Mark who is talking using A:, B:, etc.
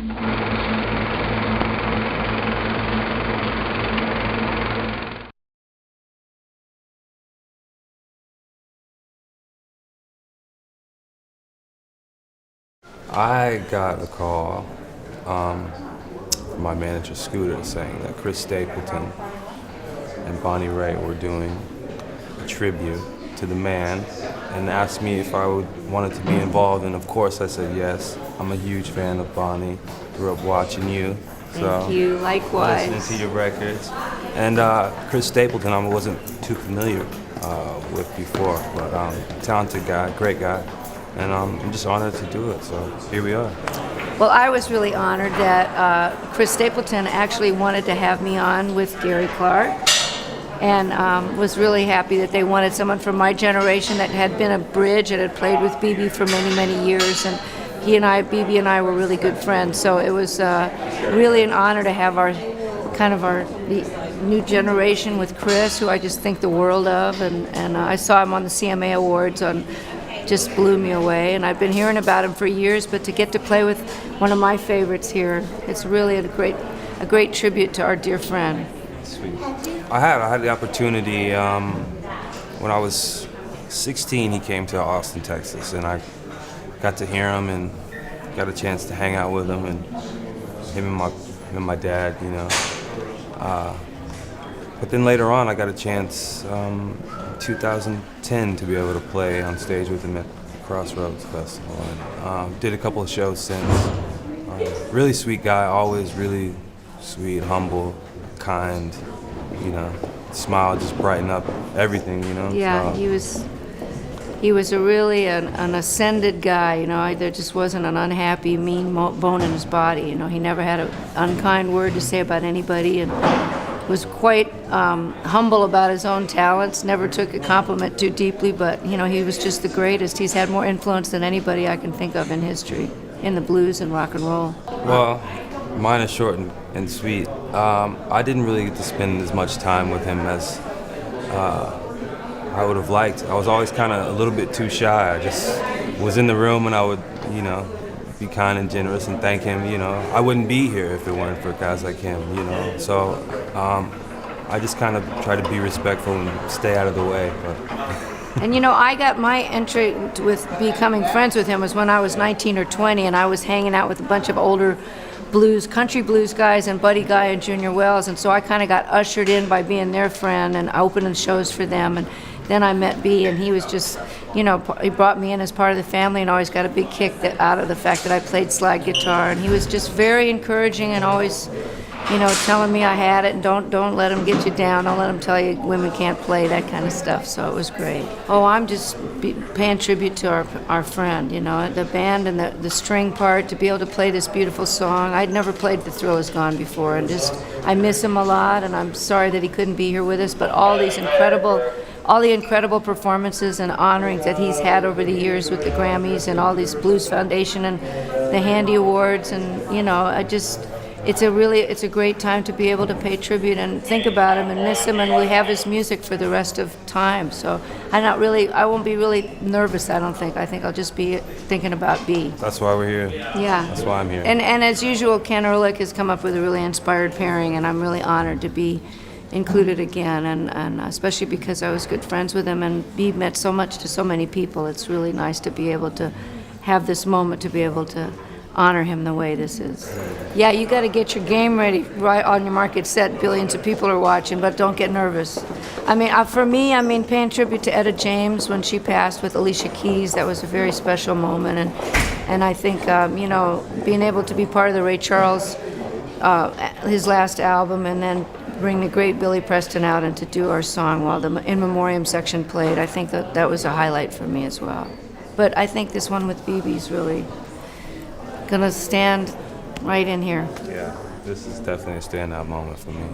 A: I got a call from my manager, Scooter, saying that Chris Stapleton and Bonnie Raitt were doing a tribute to the man and asked me if I wanted to be involved, and of course I said yes. I'm a huge fan of Bonnie, grew up watching you.
B: Thank you, likewise.
A: Listening to your records. And Chris Stapleton I wasn't too familiar with before, but talented guy, great guy. And I'm just honored to do it, so here we are.
B: Well, I was really honored that Chris Stapleton actually wanted to have me on with Gary Clark, and was really happy that they wanted someone from my generation that had been a bridge and had played with BB for many, many years. And BB and I were really good friends, so it was really an honor to have the new generation with Chris, who I just think the world of. And I saw him on the CMA Awards just blew me away, and I've been hearing about him for years, but to get to play with one of my favorites here, it's really a great tribute to our dear friend.
A: Sweet. I had the opportunity when I was 16. He came to Austin, Texas, and I got to hear him and got a chance to hang out with him, and him and my dad, you know. But then later on, I got a chance in 2010 to be able to play on stage with him at the Crossroads Festival. And did a couple of shows since. Really sweet guy, always really sweet, humble, kind, you know, smile, just brighten up everything, you know.
B: Yeah,
A: so.
B: He was a really an ascended guy, you know. There just wasn't an unhappy, mean bone in his body, you know. He never had an unkind word to say about anybody, and was quite humble about his own talents, never took a compliment too deeply, but, you know, he was just the greatest. He's had more influence than anybody I can think of in history, in the blues and rock and roll.
A: Well, mine is short and sweet. I didn't really get to spend as much time with him as I would have liked. I was always kind of a little bit too shy. I just was in the room and I would, you know, be kind and generous and thank him, you know. I wouldn't be here if it weren't for guys like him, you know. So I just kind of try to be respectful and stay out of the way. But.
B: And you know, I got my entry with becoming friends with him was when I was 19 or 20, and I was hanging out with a bunch of older country blues guys, and Buddy Guy and Junior Wells, and so I kind of got ushered in by being their friend and opening shows for them. And then I met B, and he was just, you know, he brought me in as part of the family, and always got a big kick out of the fact that I played slide guitar. And he was just very encouraging and always, you know, telling me I had it, and don't let him get you down. Don't let him tell you women can't play, that kind of stuff. So it was great. Oh, I'm just paying tribute to our friend, you know, the band and the string part, to be able to play this beautiful song. I'd never played The Thrill Is Gone before, and just, I miss him a lot, and I'm sorry that he couldn't be here with us, but all the incredible performances and honorings that he's had over the years with the Grammys and all these Blues Foundation and the Handy Awards, and, you know, it's a great time to be able to pay tribute and think about him and miss him, and we have his music for the rest of time. So I won't be really nervous, I don't think. I think I'll just be thinking about B.
A: That's why we're here.
B: Yeah.
A: That's why I'm here.
B: And as usual, Ken Ehrlich has come up with a really inspired pairing, and I'm really honored to be included again, and especially because I was good friends with him, and B meant so much to so many people. It's really nice to be able to have this moment to be able to honor him the way this is. Yeah, you got to get your game ready, right on your market set. Billions of people are watching, but don't get nervous. I mean, for me, paying tribute to Etta James when she passed with Alicia Keys, that was a very special moment, and I think, you know, being able to be part of the Ray Charles, his last album, and then bring the great Billy Preston out and to do our song while the In Memoriam section played, I think that was a highlight for me as well. But I think this one with BB's really gonna stand right in here.
A: Yeah, this is definitely a standout moment for me.